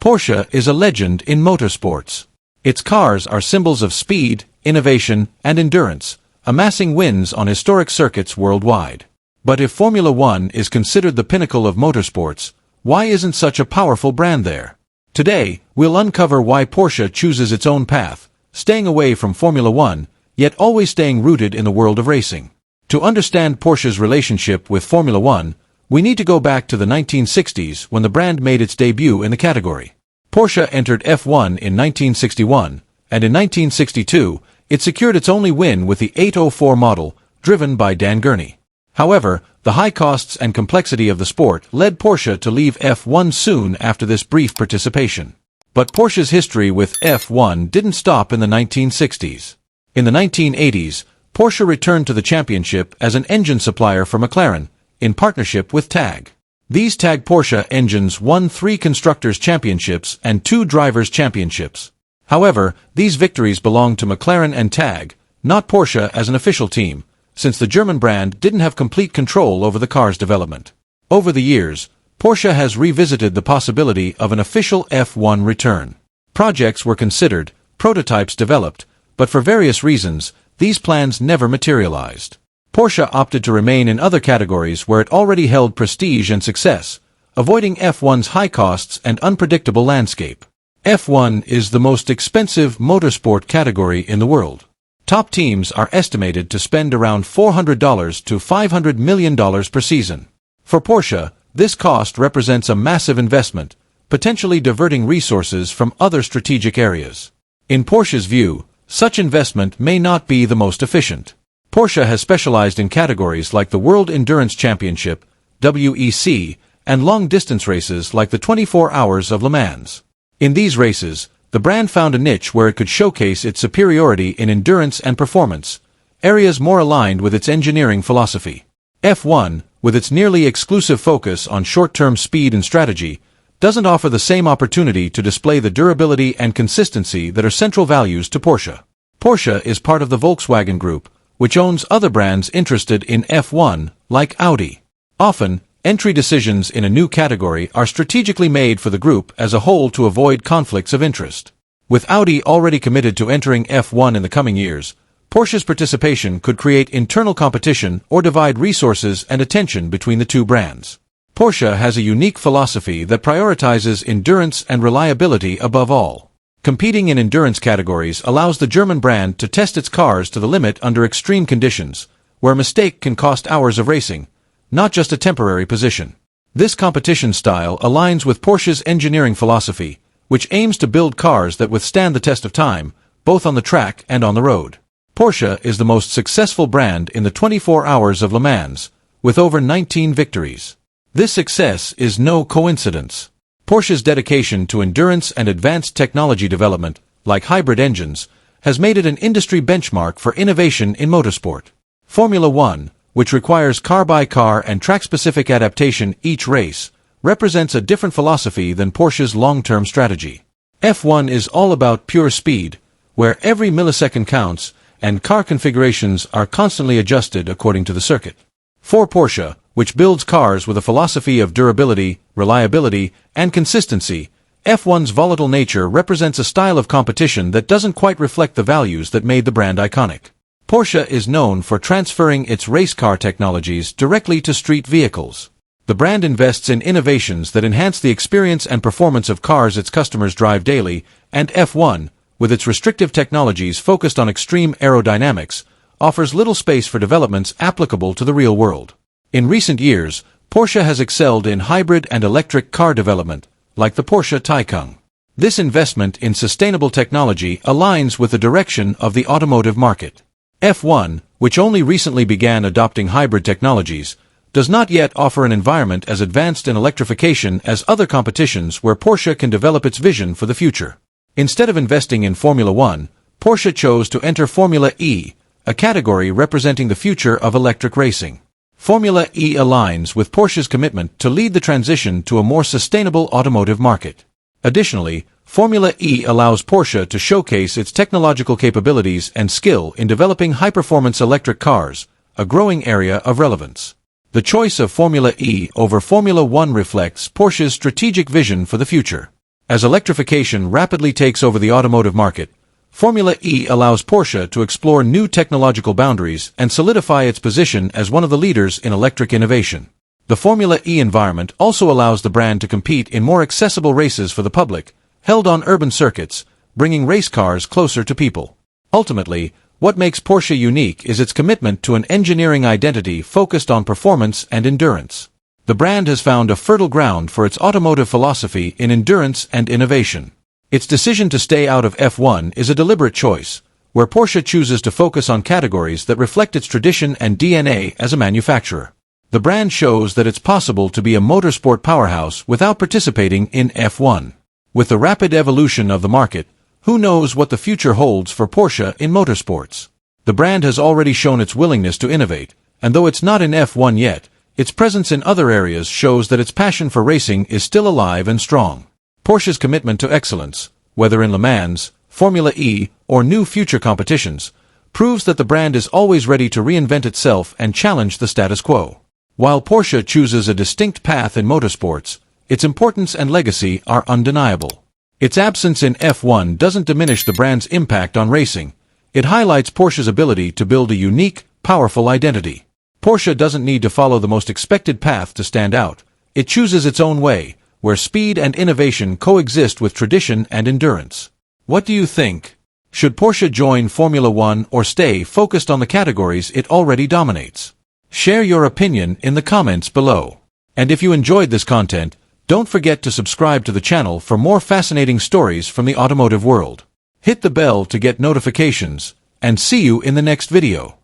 Porsche is a legend in motorsports. Its cars are symbols of speed, innovation, and endurance, amassing wins on historic circuits worldwide. But if Formula One is considered the pinnacle of motorsports, why isn't such a powerful brand there? Today, we'll uncover why Porsche chooses its own path, staying away from Formula One, yet always staying rooted in the world of racing. To understand Porsche's relationship with Formula One, we need to go back to the 1960s when the brand made its debut in the category. Porsche entered F1 in 1961, and in 1962, it secured its only win with the 804 model, driven by Dan Gurney. However, the high costs and complexity of the sport led Porsche to leave F1 soon after this brief participation. But Porsche's history with F1 didn't stop in the 1960s. In the 1980s, Porsche returned to the championship as an engine supplier for McLaren, in partnership with TAG. These TAG Porsche engines won 3 Constructors' Championships and 2 Drivers' Championships. However, these victories belonged to McLaren and TAG, not Porsche as an official team, since the German brand didn't have complete control over the car's development. Over the years, Porsche has revisited the possibility of an official F1 return. Projects were considered, prototypes developed, but for various reasons, these plans never materialized. Porsche opted to remain in other categories where it already held prestige and success, avoiding F1's high costs and unpredictable landscape. F1 is the most expensive motorsport category in the world. Top teams are estimated to spend around $400 to $500 million per season. For Porsche, this cost represents a massive investment, potentially diverting resources from other strategic areas. In Porsche's view, such investment may not be the most efficient. Porsche has specialized in categories like the World Endurance Championship, WEC, and long-distance races like the 24 Hours of Le Mans. In these races, the brand found a niche where it could showcase its superiority in endurance and performance, areas more aligned with its engineering philosophy. F1, with its nearly exclusive focus on short-term speed and strategy, doesn't offer the same opportunity to display the durability and consistency that are central values to Porsche. Porsche is part of the Volkswagen Group, which owns other brands interested in F1, like Audi. Often, entry decisions in a new category are strategically made for the group as a whole to avoid conflicts of interest. With Audi already committed to entering F1 in the coming years, Porsche's participation could create internal competition or divide resources and attention between the two brands. Porsche has a unique philosophy that prioritizes endurance and reliability above all. Competing in endurance categories allows the German brand to test its cars to the limit under extreme conditions, where a mistake can cost hours of racing, not just a temporary position. This competition style aligns with Porsche's engineering philosophy, which aims to build cars that withstand the test of time, both on the track and on the road. Porsche is the most successful brand in the 24 Hours of Le Mans, with over 19 victories. This success is no coincidence. Porsche's dedication to endurance and advanced technology development, like hybrid engines, has made it an industry benchmark for innovation in motorsport. Formula One, which requires car-by-car and track-specific adaptation each race, represents a different philosophy than Porsche's long-term strategy. F1 is all about pure speed, where every millisecond counts, and car configurations are constantly adjusted according to the circuit. For Porsche, which builds cars with a philosophy of durability, reliability, and consistency, F1's volatile nature represents a style of competition that doesn't quite reflect the values that made the brand iconic. Porsche is known for transferring its race car technologies directly to street vehicles. The brand invests in innovations that enhance the experience and performance of cars its customers drive daily, and F1, with its restrictive technologies focused on extreme aerodynamics, offers little space for developments applicable to the real world. In recent years, Porsche has excelled in hybrid and electric car development, like the Porsche Taycan. This investment in sustainable technology aligns with the direction of the automotive market. F1, which only recently began adopting hybrid technologies, does not yet offer an environment as advanced in electrification as other competitions where Porsche can develop its vision for the future. Instead of investing in Formula One, Porsche chose to enter Formula E, a category representing the future of electric racing. Formula E aligns with Porsche's commitment to lead the transition to a more sustainable automotive market. Additionally, Formula E allows Porsche to showcase its technological capabilities and skill in developing high-performance electric cars, a growing area of relevance. The choice of Formula E over Formula One reflects Porsche's strategic vision for the future. As electrification rapidly takes over the automotive market, Formula E allows Porsche to explore new technological boundaries and solidify its position as one of the leaders in electric innovation. The Formula E environment also allows the brand to compete in more accessible races for the public, held on urban circuits, bringing race cars closer to people. Ultimately, what makes Porsche unique is its commitment to an engineering identity focused on performance and endurance. The brand has found a fertile ground for its automotive philosophy in endurance and innovation. Its decision to stay out of F1 is a deliberate choice, where Porsche chooses to focus on categories that reflect its tradition and DNA as a manufacturer. The brand shows that it's possible to be a motorsport powerhouse without participating in F1. With the rapid evolution of the market, who knows what the future holds for Porsche in motorsports? The brand has already shown its willingness to innovate, and though it's not in F1 yet, its presence in other areas shows that its passion for racing is still alive and strong. Porsche's commitment to excellence, whether in Le Mans, Formula E, or new future competitions, proves that the brand is always ready to reinvent itself and challenge the status quo. While Porsche chooses a distinct path in motorsports, its importance and legacy are undeniable. Its absence in F1 doesn't diminish the brand's impact on racing. It highlights Porsche's ability to build a unique, powerful identity. Porsche doesn't need to follow the most expected path to stand out. It chooses its own way, where speed and innovation coexist with tradition and endurance. What do you think? Should Porsche join Formula One or stay focused on the categories it already dominates? Share your opinion in the comments below. And if you enjoyed this content, don't forget to subscribe to the channel for more fascinating stories from the automotive world. Hit the bell to get notifications, and see you in the next video.